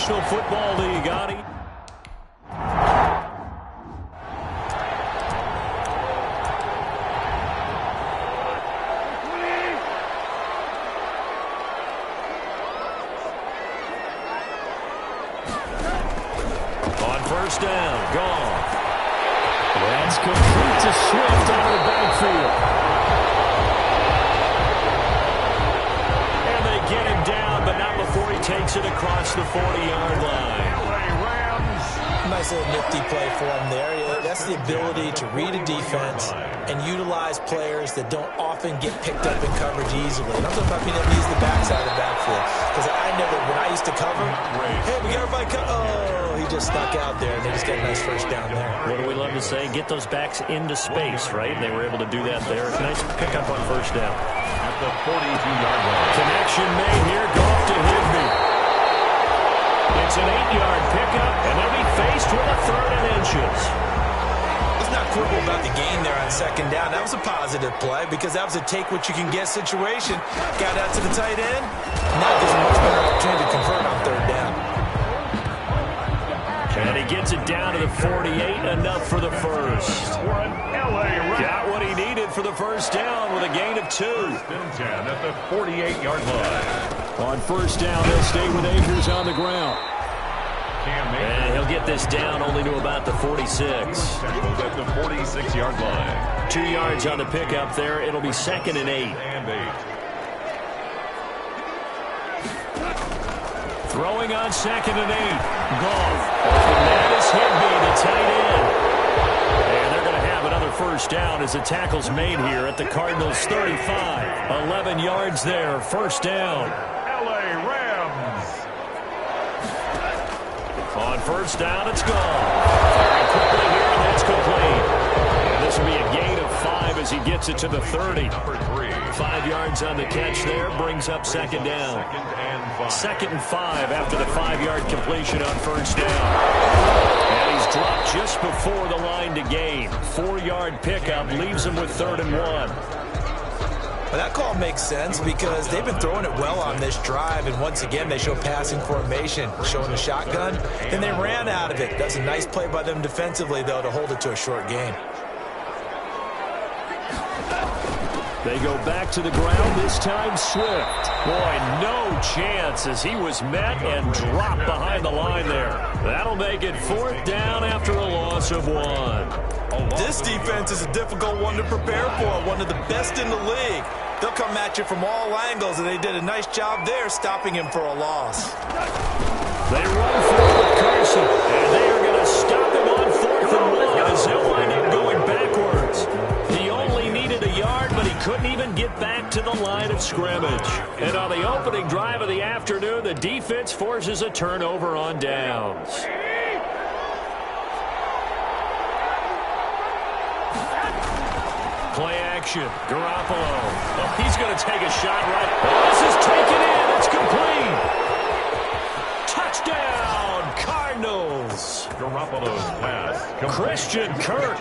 National Football League, Adi. On first down, gone. That's complete to Swift out of the backfield. And they get him down, but not before he takes it across the 40-yard line. Nice little nifty play for him there. Yeah, that's the ability to read a defense and utilize players that don't often get picked up in coverage easily. And I'm talking about being able to use the backside of the backfield. Because when I used to cover, hey, we got everybody oh, he just snuck out there, and they just got a nice first down there. What do we love to say? Get those backs into space, right? And they were able to do that there. Nice pickup on first down. At the 42-yard line. Connection made here. Goff to Higbee. It's an 8-yard pickup, and they'll be faced with a third and inches. Let's not quibble about the gain there on second down. That was a positive play because that was a take-what-you-can-get situation. Got out to the tight end. Now gives him a much better opportunity to convert on third down. And he gets it down to the 48, enough for the first. Got what he needed for the first down with a gain of 2. At the 48-yard line. On first down, they'll stay with Akers on the ground. And he'll get this down only to about the 46. At the 46-yard line. 2 yards on the pickup there. It'll be second and 8. Throwing on second and 8. Goff. And that is Higbee, the tight end. And they're going to have another first down as the tackle's made here at the Cardinals 35. 11 yards there. First down. On first down, it's gone. Very quickly here, and that's complete. And this will be a gain of 5 as he gets it to the 30. 5 yards on the catch there, brings up second down. Second and 5 after the 5-yard completion on first down. And he's dropped just before the line to gain. 4-yard pickup leaves him with third and 1. Well, that call makes sense because they've been throwing it well on this drive, and once again they show passing formation, showing the shotgun, and they ran out of it. That's a nice play by them defensively, though, to hold it to a short gain. They go back to the ground, this time Swift. Boy, no chance as he was met and dropped behind the line there. That'll make it fourth down after a loss of 1. This defense is a difficult one to prepare for, one of the best in the league. They'll come at you from all angles, and they did a nice job there stopping him for a loss. They run forward Carson, and they are going to stop him on fourth and 1 as he'll wind up going backwards. He only needed a yard, but he couldn't even get back to the line of scrimmage. And on the opening drive of the afternoon, the defense forces a turnover on downs. Play action. Garoppolo. Oh, he's going to take a shot right. Oh, this is taken in. It's complete. Touchdown, Cardinals. Garoppolo's pass. Christian Kirk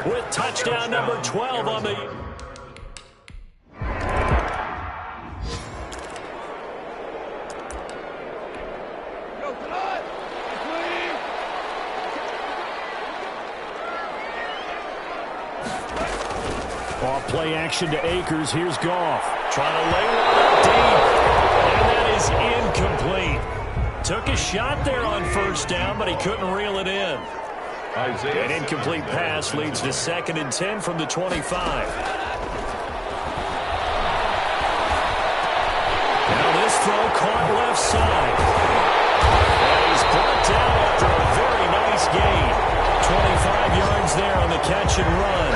with touchdown number 12 on the... Off play action to Akers. Here's Goff. Trying to lay one up deep. And that is incomplete. Took a shot there on first down, but he couldn't reel it in. An incomplete pass leads to second and 10 from the 25. Now this throw caught left side. And he's brought down after a very nice gain. 25 yards there on the catch and run.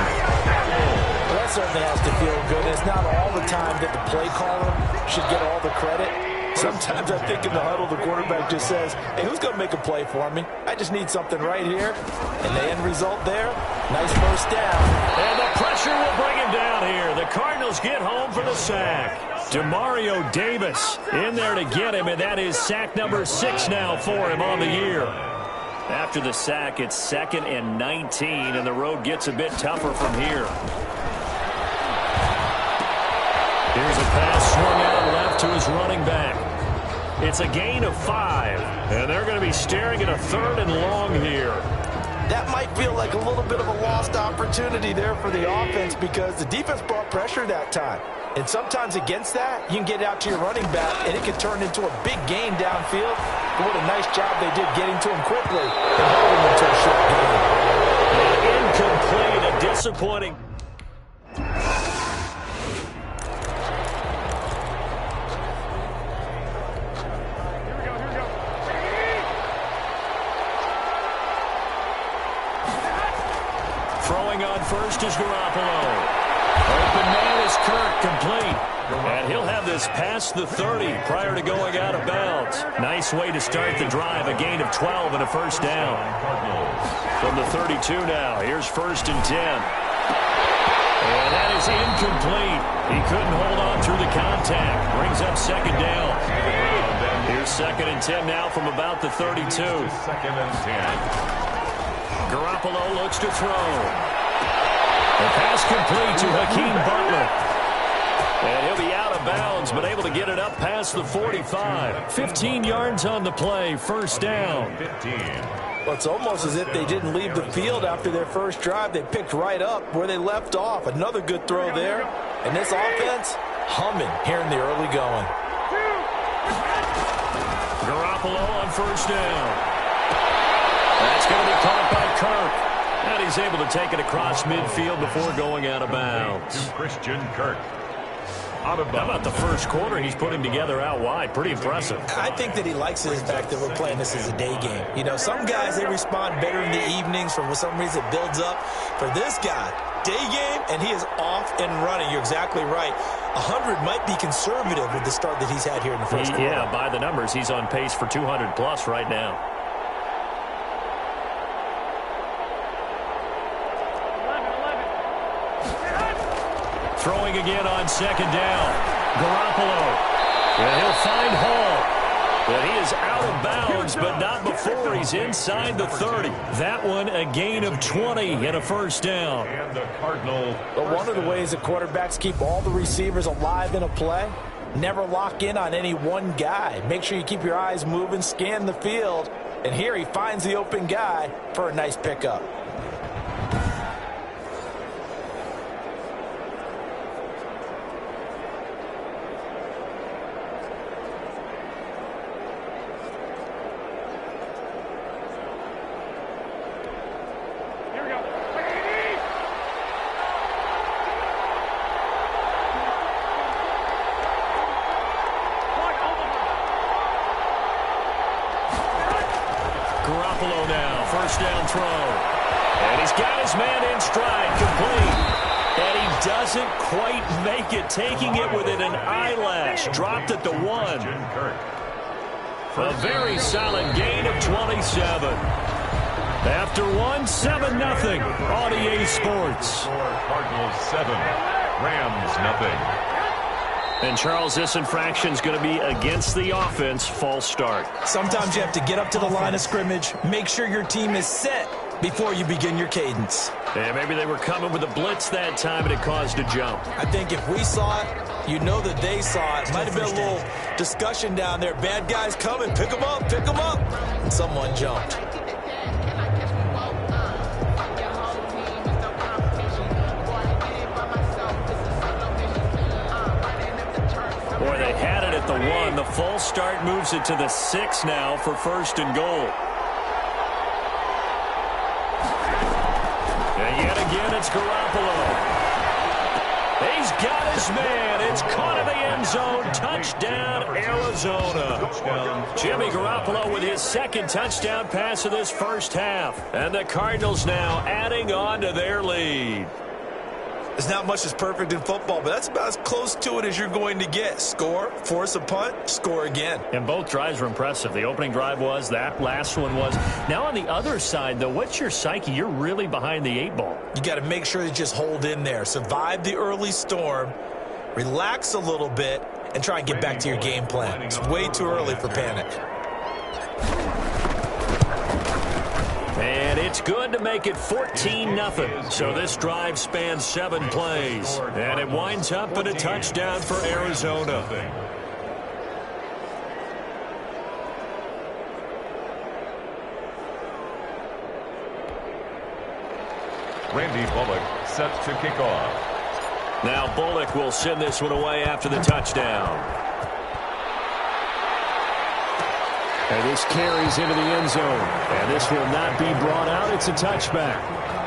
That certainly has to feel good. It's not all the time that the play caller should get all the credit. Sometimes I think in the huddle, the quarterback just says, hey, who's going to make a play for me? I just need something right here. And the end result there, nice first down. And the pressure will bring him down here. The Cardinals get home for the sack. Demario Davis in there to get him, and that is sack number 6 now for him on the year. After the sack, it's second and 19, and the road gets a bit tougher from here. Here's a pass swung out left to his running back. It's a gain of 5, and they're going be staring at a 3rd and long here. That might feel like a little bit of a lost opportunity there for the offense because the defense brought pressure that time. And sometimes against that, you can get out to your running back, and it can turn into a big gain downfield. But what a nice job they did getting to him quickly and holding him to a short gain. Incomplete, a disappointing. Throwing on first is Garoppolo. Open man is Kirk, complete. And he'll have this past the 30 prior to going out of bounds. Nice way to start the drive, a gain of 12 and a first down. From the 32 now, here's 1st and 10. And that is incomplete. He couldn't hold on through the contact. Brings up 2nd down. Here's 2nd and 10 now from about the 32. 2nd and 10. Garoppolo looks to throw. The pass complete to Hakeem Butler. And he'll be out of bounds, but able to get it up past the 45. 15 yards on the play, 1st down. 15. Well, it's almost as if they didn't leave the field after their first drive. They picked right up where they left off. Another good throw there. And this offense, humming here in the early going. Garoppolo on 1st down. That's going to be caught by Kirk. And he's able to take it across midfield before going out of bounds. Christian Kirk. Out of bounds. How about the first quarter he's putting together out wide? Pretty impressive. I think that he likes the fact that we're playing this as a day game. You know, some guys, they respond better in the evenings. For some reason, it builds up. For this guy, day game, and he is off and running. You're exactly right. 100 might be conservative with the start that he's had here in the first quarter. Yeah, by the numbers, he's on pace for 200-plus right now. Throwing again on 2nd down. Garoppolo. And he'll find Hall. But he is out of bounds, but not before he's inside the 30. That one a gain of 20 and a first down. And the Cardinals. But one of the ways that quarterbacks keep all the receivers alive in a play, never lock in on any one guy. Make sure you keep your eyes moving, scan the field. And here he finds the open guy for a nice pickup. Garoppolo now, 1st down throw. And he's got his man in stride, complete. And he doesn't quite make it, taking it within an eyelash. Dropped at the 1. A very solid gain of 27. After 1, 7-0 on EA Sports. Cardinals 7, Rams nothing. And, Charles, this infraction is going to be against the offense. False start. Sometimes you have to get up to the line of scrimmage, make sure your team is set before you begin your cadence. Yeah, maybe they were coming with a blitz that time and it caused a jump. I think if we saw it, you know that they saw it. Might have been a little discussion down there. Bad guys coming, pick them up, pick them up. And someone jumped. Boy, they had it at the 1. The false start moves it to the 6 now for 1st and goal. And yet again, it's Garoppolo. He's got his man. It's caught in the end zone. Touchdown, Arizona. Jimmy Garoppolo with his 2nd touchdown pass of this first half. And the Cardinals now adding on to their lead. There's not much that's perfect in football, but that's about as close to it as you're going to get. Score, force a punt, score again. And both drives were impressive. The opening drive was, that last one was. Now on the other side, though, what's your psyche? You're really behind the 8 ball. You got to make sure you just hold in there. Survive the early storm, relax a little bit, and try and get back to your game plan. It's way too early for panic. And it's good to make it 14-0. So this drive spans 7 plays. And it winds up in a touchdown for Arizona. Randy Bullock set to kick off. Now Bullock will send this one away after the touchdown. And this carries into the end zone. And this will not be brought out. It's a touchback.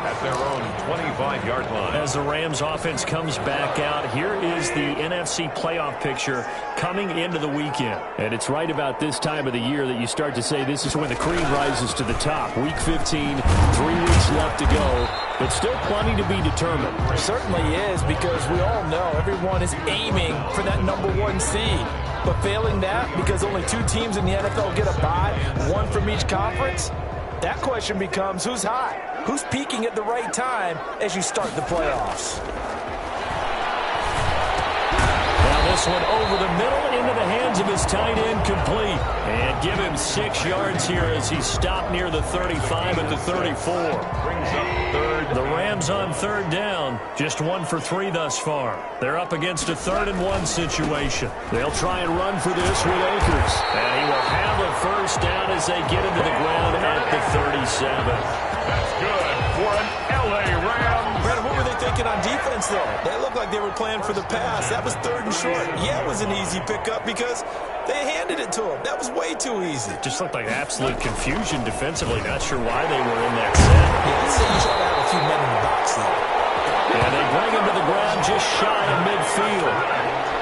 At their own 25-yard line. As the Rams offense comes back out, here is the NFC playoff picture coming into the weekend. And it's right about this time of the year that you start to say this is when the cream rises to the top. Week 15, 3 weeks left to go, but still plenty to be determined. It certainly is, because we all know everyone is aiming for that #1 seed. But failing that, because only 2 teams in the NFL get a bye, 1 from each conference, that question becomes who's hot? Who's peaking at the right time as you start the playoffs? Now this one over the middle into the hands of his tight end, complete. And give him 6 yards here as he stopped near the 35 at the 34. Brings up third. The Rams on third down, just 1 for 3 thus far. They're up against a 3rd-and-1 situation. They'll try and run for this with Akers. And he will have a first down as they get into the ground at the 37. That's good for an L.A. Rams. Brandon, what were they thinking on defense there? They looked like they were playing for the pass. That was 3rd and short. Yeah, it was an easy pickup because they handed it to him. That was way too easy. Just looked like absolute confusion defensively. Not sure why they were in that set. Yeah, let's say you try to have a few men in the box there. And they bring him to the ground just shy of midfield.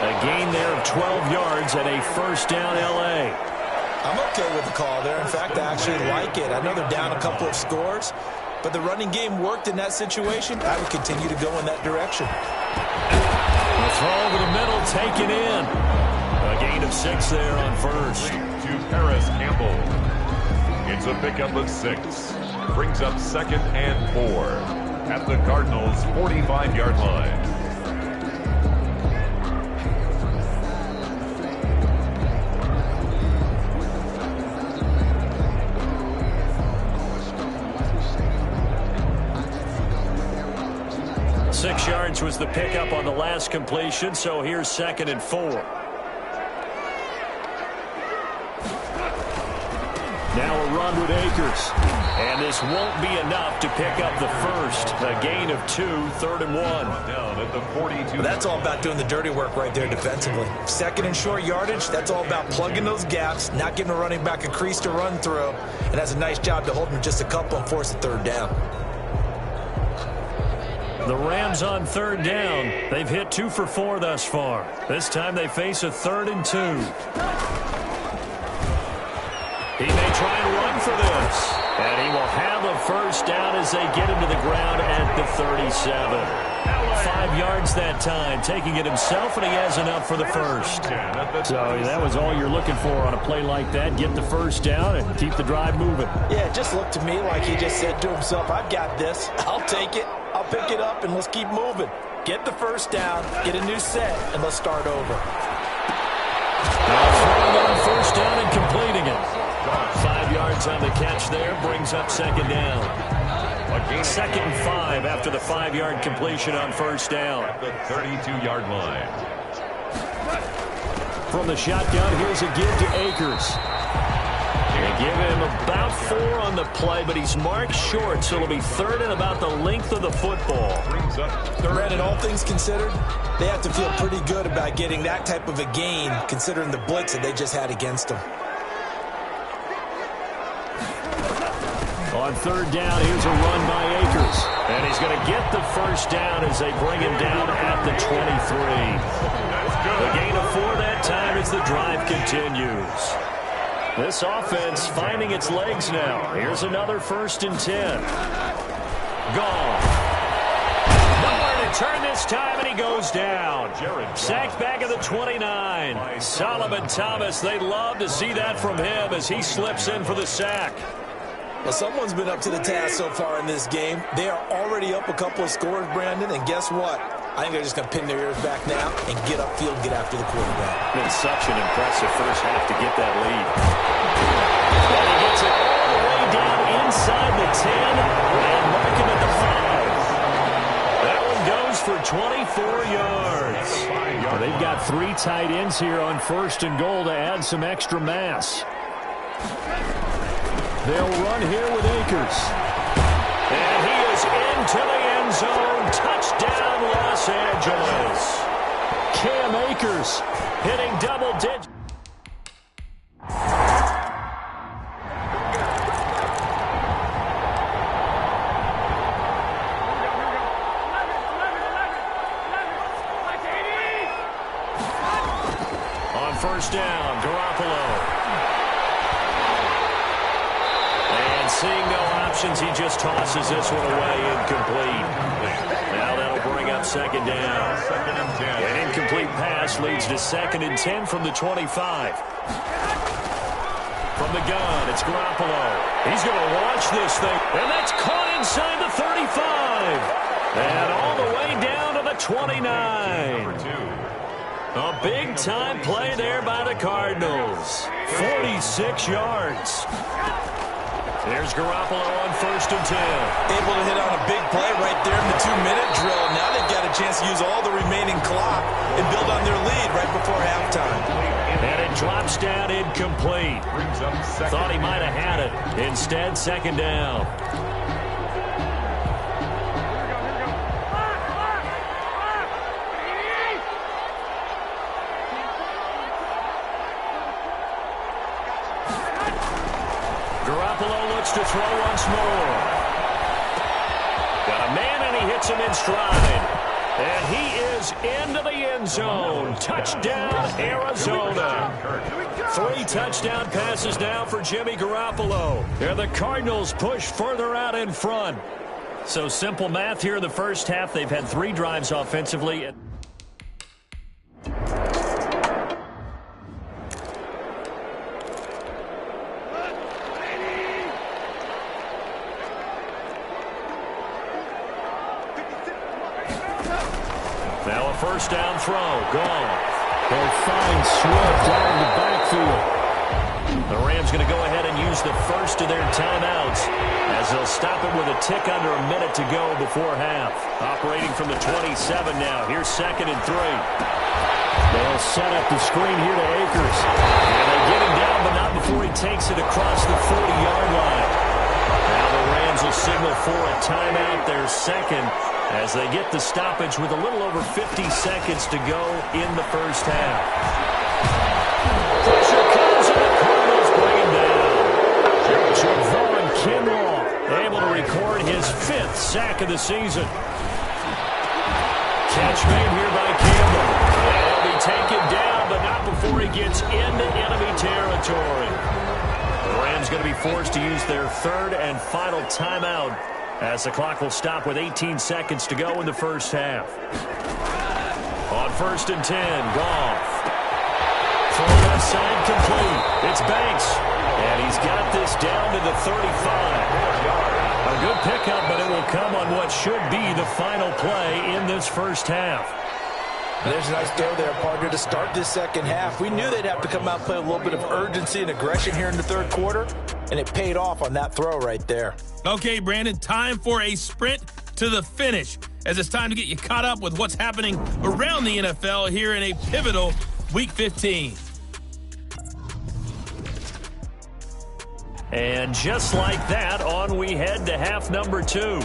A gain there of 12 yards and a first down L.A. I'm okay with the call there. In fact, I actually like it. I know they're down a couple of scores, but the running game worked in that situation. I would continue to go in that direction. The throw over the middle, taken in. A gain of 6 there on first. To Paris Campbell. It's a pickup of 6. Brings up 2nd and 4 at the Cardinals' 45-yard line. Six yards was the pickup on the last completion, so here's 2nd and 4. Now a run with Akers. And this won't be enough to pick up the first. A gain of 2, 3rd and 1. Down at the 42. That's all about doing the dirty work right there defensively. 2nd and short yardage, that's all about plugging those gaps, not giving a running back a crease to run through. And that's a nice job to hold him just a couple and force a 3rd down. The Rams on 3rd down. They've hit 2 for 4 thus far. This time they face a 3rd and 2. He may try and run for this. And he will have a first down as they get him to the ground at the 37. 5 yards that time, taking it himself, and he has enough for the first. So that was all you're looking for on a play like that. Get the first down and keep the drive moving. Yeah, it just looked to me like he just said to himself, I've got this. I'll take it. I'll pick it up, and let's keep moving. Get the first down, get a new set, and let's start over. Now throwing on first down and completing it. 5 yards on the catch there, brings up 2nd down. 2nd and 5 after the 5-yard completion on first down. At the 32-yard line. From the shotgun, here's a give to Akers. They give him about 4 on the play, but he's marked short, so it'll be 3rd and about the length of the football. Brings up 3rd. Brandon, all things considered, they have to feel pretty good about getting that type of a gain, considering the blitz that they just had against them. On 3rd down, here's a run by Akers. And he's going to get the first down as they bring him down at the 23. The gain of 4 that time as the drive continues. This offense finding its legs now. Here's another 1st and 10. Gone. Nowhere to turn this time, and he goes down. Sacked back at the 29. Solomon Thomas, they love to see that from him as he slips in for the sack. Well, someone's been up to the task so far in this game. They are already up a couple of scores, Brandon, and guess what? I think they're just going to pin their ears back now and get upfield and get after the quarterback. Been such an impressive first half to get that lead. And he gets it all the way down inside the 10 and marking at the 5. That one goes for 24 yards. They've got 3 tight ends here on 1st and goal to add some extra mass. They'll run here with Akers. And he is in into the end zone. Touchdown, Los Angeles. Cam Akers hitting double digits. On first down, Garoppolo. And seeing no options, he just tosses this one away, incomplete. Now that'll bring up second down. An incomplete pass leads to 2nd and 10 from the 25. From the gun, it's Garoppolo. He's going to launch this thing, and that's caught inside the 35. And all the way down to the 29. A big-time play there by the Cardinals. 46 yards. There's Garoppolo on first and 10. Able to hit on a big play right there in the 2-minute drill. Now they've got a chance to use all the remaining clock and build on their lead right before halftime. And it drops down incomplete. Thought he might have had it. Instead, second down. Garoppolo looks to throw once more. Got a man, and he hits him in stride. And he is into the end zone. Touchdown, Arizona. 3 touchdown passes now for Jimmy Garoppolo. And the Cardinals push further out in front. So simple math here in the first half. They've had 3 drives offensively. Now a first down throw. Gone. They'll find Swift out in the backfield. The Rams going to go ahead and use the first of their timeouts as they'll stop it with a tick under a minute to go before half. Operating from the 27 now. Here's 2nd and 3. They'll set up the screen here to Akers. And they get him down, but not before he takes it across the 40-yard line. Now the Rams will signal for a timeout, their second, as they get the stoppage with a little over 50 seconds to go in the first half. Pressure comes, and the Cardinals bring him down. Javon Kinlaw able to record his 5th sack of the season. Catch made here by Campbell. And he'll be taken down, but not before he gets into enemy territory. The Rams going to be forced to use their 3rd and final timeout, as the clock will stop with 18 seconds to go in the first half. On first and 10, Goff. Throw left side complete. It's Banks. And he's got this down to the 35. A good pickup, but it will come on what should be the final play in this first half. There's a nice throw there, partner, to start this second half. We knew they'd have to come out and play a little bit of urgency and aggression here in the 3rd quarter, and it paid off on that throw right there. Okay, Brandon, time for a sprint to the finish, as it's time to get you caught up with what's happening around the NFL here in a pivotal Week 15. And just like that, on we head to half number 2.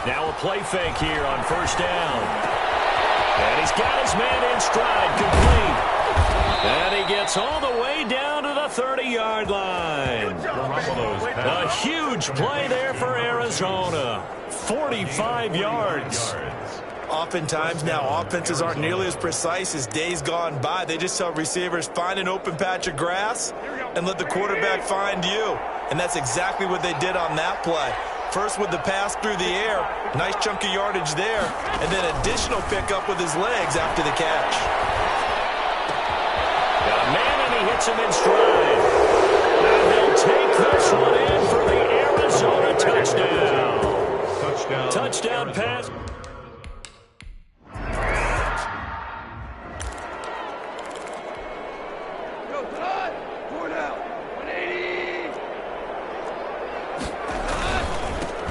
Now a play fake here on first down. And he's got his man in stride, complete. And he gets all the way down to the 30-yard line. A huge play there for Arizona. 45 yards. Oftentimes now, offenses aren't nearly as precise as days gone by. They just tell receivers, find an open patch of grass and let the quarterback find you. And that's exactly what they did on that play. First with the pass through the air, nice chunk of yardage there, and then additional pickup with his legs after the catch. Got a man, and he hits him in stride. And they'll take this one in for the Arizona touchdown. Touchdown pass.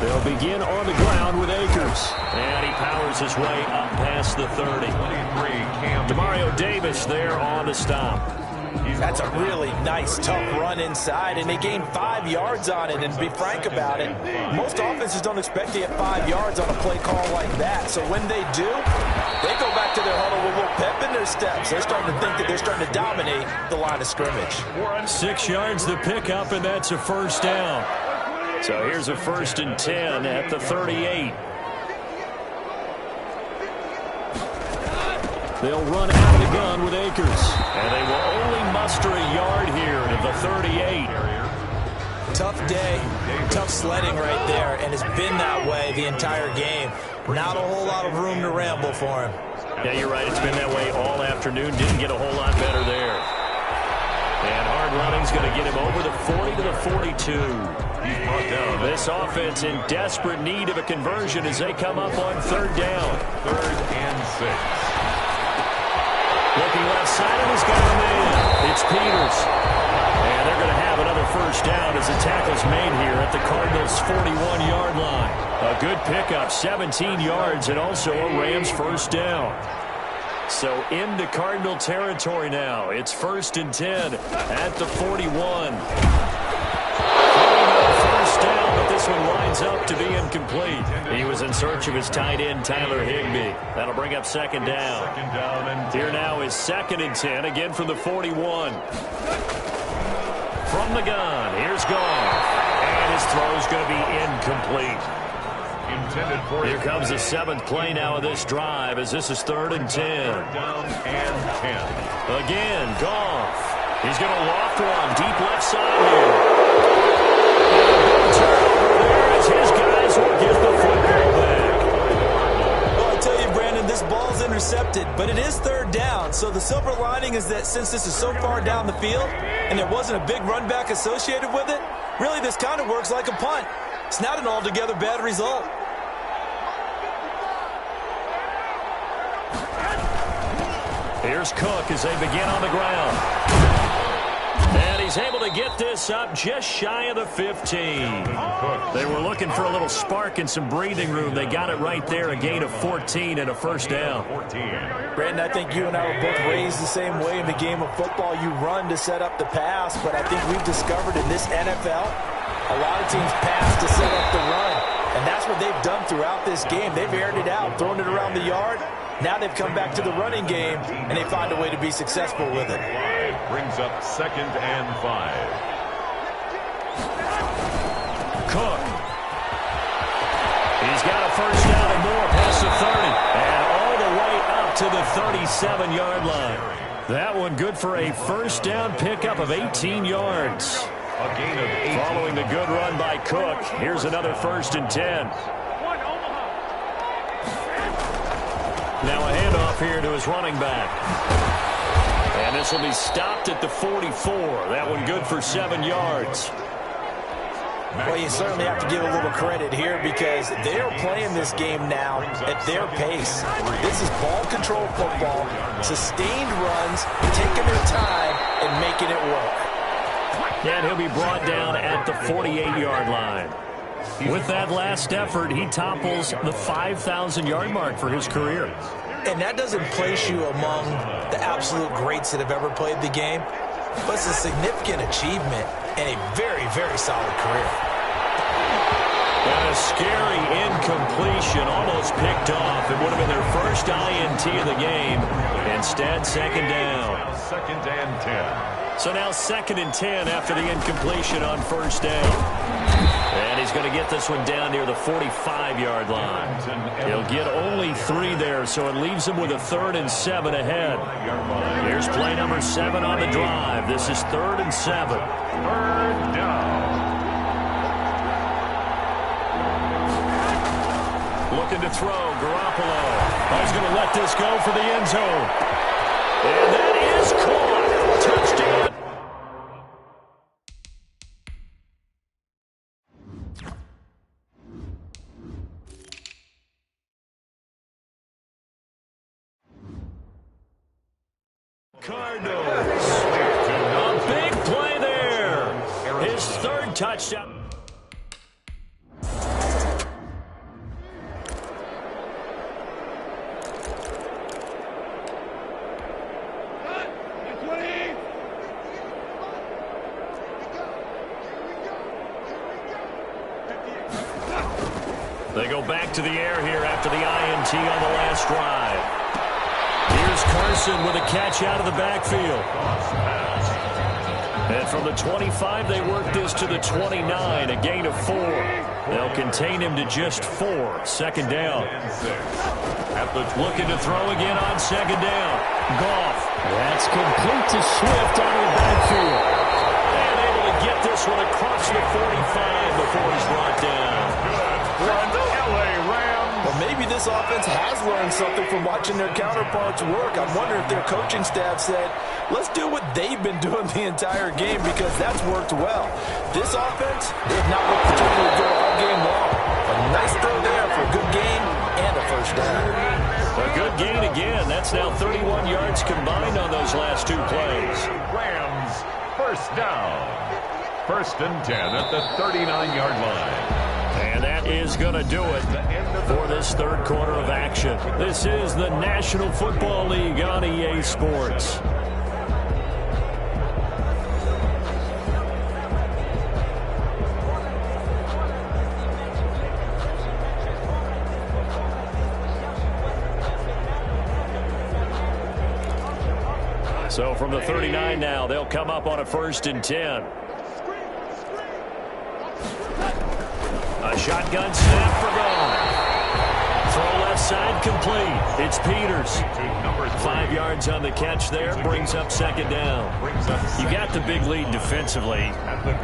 They'll begin on the ground with Akers. And he powers his way up past the 30. Demario Davis there on the stop. That's a really nice, tough run inside, and they gained 5 yards on it. And to be frank about it, most offenses don't expect to get 5 yards on a play call like that. So when they do, they go back to their huddle with a little pep in their steps. They're starting to think that they're starting to dominate the line of scrimmage. 6 yards the pickup, and that's a first down. So here's a 1st and 10 at the 38. They'll run out of the gun with Akers. And they will only muster a yard here at the 38. Tough day, tough sledding right there, and it's been that way the entire game. Not a whole lot of room to ramble for him. Yeah, you're right. It's been that way all afternoon. Didn't get a whole lot better there. And hard running's going to get him over the 40 to the 42. This offense in desperate need of a conversion as they come up on 3rd down. 3rd and 6. Looking left side, and he's got a man. It's Peters. And they're going to have another first down as the tackle's made here at the Cardinals' 41-yard line. A good pickup, 17 yards, and also a Rams first down. So into Cardinal territory now. It's 1st and 10 at the 41. First down, but this one lines up to be incomplete. He was in search of his tight end, Tyler Higbee. That'll bring up 2nd down. Here now is 2nd and 10, again from the 41. From the gun, here's Goff. And his throw's going to be incomplete. Here comes the 7th play now of this drive as this is 3rd and 10. 3rd down and 10. Again, Goff. He's going to loft one deep left side here. Turnover there as his guys will get the football back. Well, I tell you, Brandon, this ball's intercepted, but it is 3rd down. So the silver lining is that since this is so far down the field and there wasn't a big run back associated with it, really this kind of works like a punt. It's not an altogether bad result. Here's Cook as they begin on the ground. And he's able to get this up just shy of the 15. They were looking for a little spark and some breathing room. They got it right there, a gain of 14 and a first down. Brandon, I think you and I were both raised the same way in the game of football. You run to set up the pass, but I think we've discovered in this NFL, a lot of teams pass to set up the run. And that's what they've done throughout this game. They've aired it out, thrown it around the yard. Now they've come back to the running game, and they find a way to be successful with it. Brings up 2nd and 5. Cook. He's got a first down and more past the 30. And all the way up to the 37-yard line. That one good for a first down pickup of 18 yards. A gain of 8. Following the good run by Cook, here's another 1st and 10. Now a handoff here to his running back. And this will be stopped at the 44. That one good for 7 yards. Well, you certainly have to give a little credit here because they are playing this game now at their pace. This is ball control football, sustained runs, taking their time and making it work. And he'll be brought down at the 48-yard line. With that last effort, he topples the 5,000-yard mark for his career. And that doesn't place you among the absolute greats that have ever played the game, but it's a significant achievement and a very, very solid career. And a scary incompletion, almost picked off. It would have been their first INT of the game. Instead, 2nd down. 2nd and 10. So now 2nd and 10 after the incompletion on first down. And he's going to get this one down near the 45-yard line. He'll get only 3 there, so it leaves him with a 3rd and 7 ahead. Here's play number 7 on the drive. This is 3rd and 7. 3rd down. Looking to throw, Garoppolo. He's going to let this go for the end zone. And that is caught. Touchdown. Cardinals. A big play there. His 3rd touchdown. They go back to the air here after the INT on the last drive. Here's Carson with a catch out of the backfield. And from the 25, they work this to the 29, a gain of 4. They'll contain him to just 4. Second down. Looking to throw again on second down. Goff. That's complete to Swift out of the backfield. And able to get this one across the 45 before he's brought down. Well, maybe this offense has learned something from watching their counterparts work. I'm wondering if their coaching staff said, let's do what they've been doing the entire game because that's worked well. This offense, they've not looked particularly good all game long. A nice throw there for a good gain and a first down. A good gain again. That's now 31 yards combined on those last 2 plays. Rams, first down. 1st and 10 at the 39-yard line. And that is going to do it for this third quarter of action. This is the National Football League on EA Sports. So from the 39 now, they'll come up on a 1st and 10. A shotgun snap for Goff. Throw left side complete. It's Peters. 5 yards on the catch there. Brings up second down. You got the big lead defensively.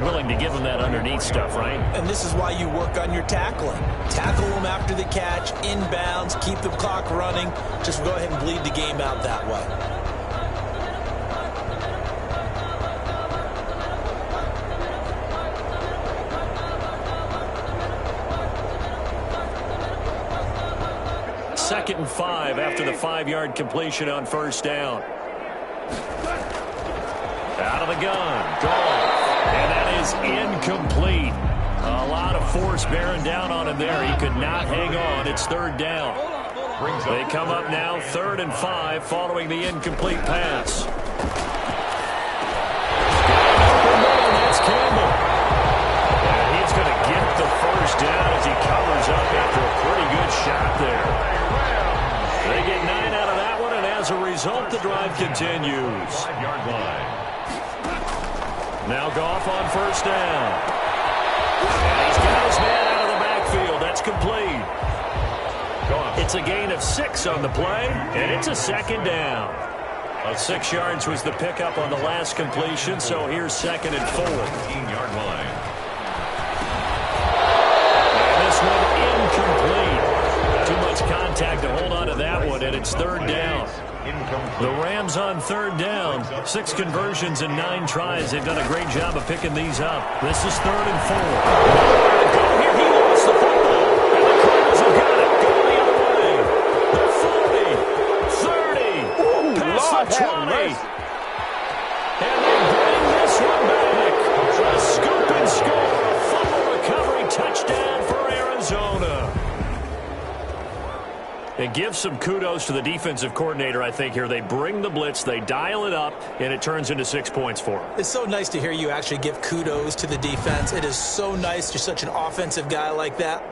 Willing to give them that underneath stuff, right? And this is why you work on your tackling. Tackle them after the catch, inbounds, keep the clock running. Just go ahead and bleed the game out that way. Second and 5 after the 5-yard completion on first down. Out of the gun. Goff. And that is incomplete. A lot of force bearing down on him there. He could not hang on. It's third down. They come up now 3rd and 5 following the incomplete pass. And that's Campbell. And he's going to get the first down as he covers up after a pretty good shot there. They get 9 out of that one, and as a result, the drive continues. 5-yard line. Now Goff on first down. And he's got his man out of the backfield. That's complete. It's a gain of 6 on the play, and it's a second down. 6 yards was the pickup on the last completion, so here's 2nd and 4. 15-yard line. And this one incomplete. Too much contact to hold on to that one, and it's third down. The Rams on third down. 6 conversions and 9 tries. They've done a great job of picking these up. This is 3rd and 4. Go here. He lost the football. And the Cardinals have got it. Go the other way. The 40, 30, past the 20. And they bring this one back. A scoop and score. A fumble recovery touchdown for Arizona. And give some kudos to the defensive coordinator, I think, here. They bring the blitz, they dial it up, and it turns into 6 points for them. It's so nice to hear you actually give kudos to the defense. It is so nice. You're such an offensive guy like that.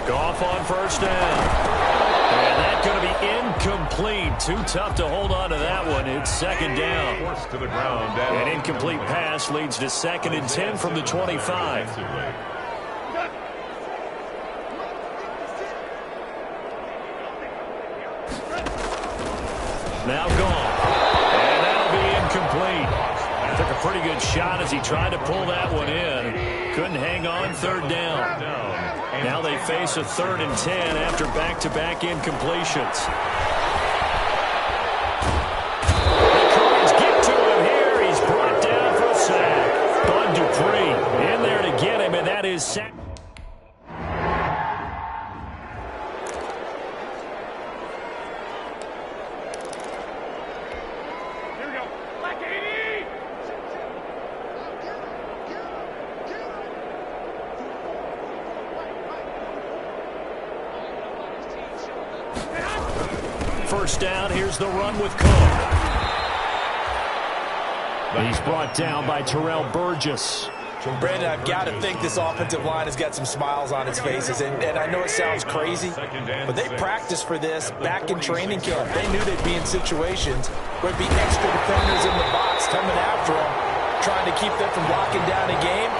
Goff on first down. And that's going to be incomplete. Too tough to hold on to that one. It's second down. Forced to the ground. An incomplete pass leads to 2nd and 10 from the 25. Now Goff. And that'll be incomplete. Took a pretty good shot as he tried to pull that one in. Couldn't hang on. Third down. Now they face a 3rd and 10 after back-to-back incompletions. The Cards get to him here. He's brought down for a sack. Bud Dupree in there to get him, and that is sack. first down. Here's the run with Cook. He's brought down by Terrell Burgess. Brandon, I've got to think this offensive line has got some smiles on its faces, and I know it sounds crazy, but they practiced for this back in training camp. They knew they'd be in situations where it'd be extra defenders in the box coming after them, trying to keep them from locking down a game.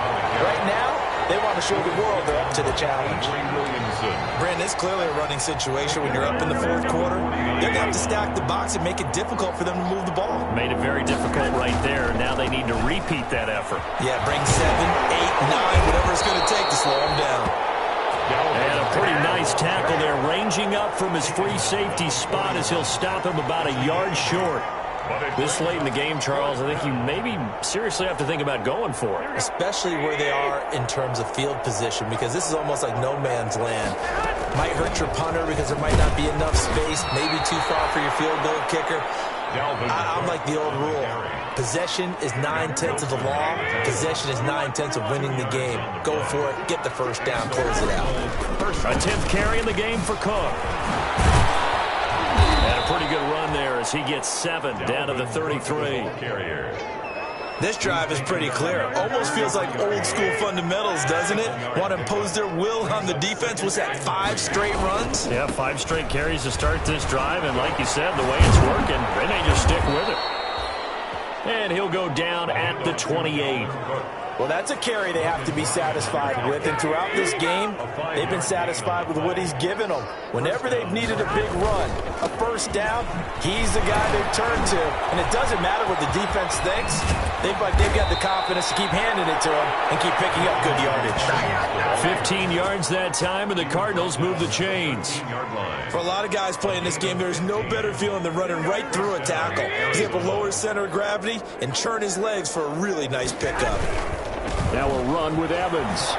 Right now, they want to show the world they're up to the challenge. Brandon, it's clearly a running situation when you're up in the fourth quarter. They're going to have to stack the box and make it difficult for them to move the ball. Made it very difficult right there. Now they need to repeat that effort. Yeah, bring 7, 8, 9, whatever it's going to take to slow them down. And a pretty nice tackle there, ranging up from his free safety spot as he'll stop him about a yard short. This late in the game, Charles, I think you maybe seriously have to think about going for it. Especially where they are in terms of field position, because this is almost like no man's land. Might hurt your punter because there might not be enough space, maybe too far for your field goal kicker. I'm like the old rule. Possession is 9/10 of the law. Possession is 9/10 of winning the game. Go for it. Get the first down. Close it out. A 10th carry in the game for Cook. And a pretty good run there as he gets 7 down to the 33. This drive is pretty clear. Almost feels like old school fundamentals, doesn't it? Want to impose their will on the defense. Was that 5 straight runs? Yeah, 5 straight carries to start this drive. And like you said, the way it's working, they may just stick with it. And he'll go down at the 28. Well, that's a carry they have to be satisfied with. And throughout this game, they've been satisfied with what he's given them. Whenever they've needed a big run, a first down, he's the guy they've turned to. And it doesn't matter what the defense thinks. They've got the confidence to keep handing it to him and keep picking up good yardage. 15 yards that time, and the Cardinals move the chains. For a lot of guys playing this game, there's no better feeling than running right through a tackle. He's able to lower his center of gravity and churn his legs for a really nice pickup. Now a run with Evans.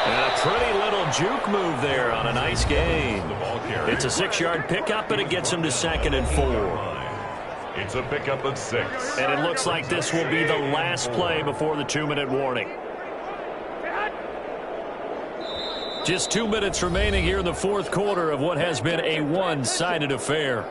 And a pretty little juke move there on a nice gain. It's a 6-yard pickup, and it gets him to 2nd and 4. It's a pickup of 6. And it looks like this will be the last play before the 2-minute warning. Just 2 minutes remaining here in the fourth quarter of what has been a one-sided affair.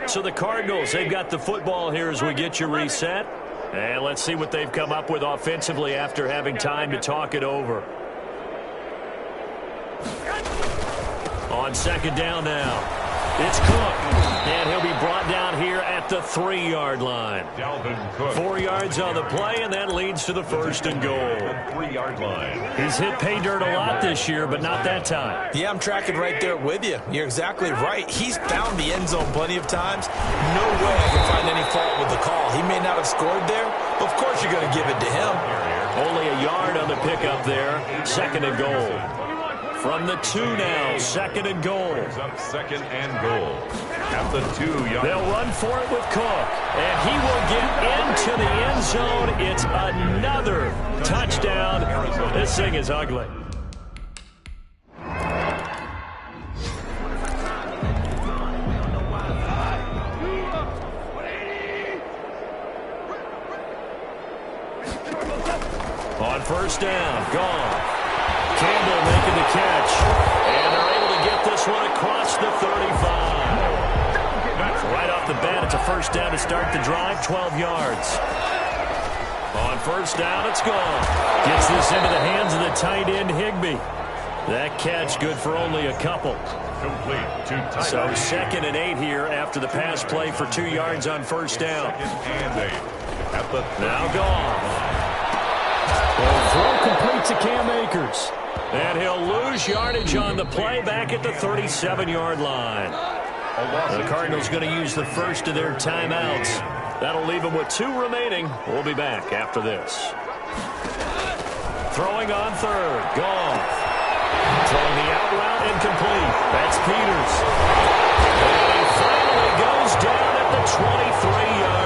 So the Cardinals, they've got the football here as we get you reset. And let's see what they've come up with offensively after having time to talk it over. On 2nd down now, it's Cook. And he'll be brought down here at the 3-yard line. 4 yards on the play, and that leads to the 1st and goal. 3-yard line. He's hit pay dirt a lot this year, but not that time. Yeah, I'm tracking right there with you. You're exactly right. He's found the end zone plenty of times. No way I can find any fault with the call. He may not have scored there, but of course you're going to give it to him. Only a yard on the pickup there. 2nd and goal. From the 2 now, 2nd and goal. Up 2nd and goal. At the 2-yard. They'll run for it with Cook. And he will get into the end zone. It's another touchdown. This thing is ugly. On 1st down, gone. Campbell making the catch. And they're able to get this one across the 35. Right off the bat, it's a 1st down to start the drive, 12 yards. On 1st down, it's gone. Gets this into the hands of the tight end, Higbee. That catch good for only a couple. Complete to tight So end. 2nd and 8 here after the pass play for 2 yards on 1st down. 2nd and 8. At the Now gone. The throw complete to Cam Akers. And he'll lose yardage on the play back at the 37-yard line. The Cardinals going to use the first of their timeouts. That'll leave them with 2 remaining. We'll be back after this. Throwing on 3rd. Goff. Throwing the out route incomplete. That's Peters. And he finally goes down at the 23-yard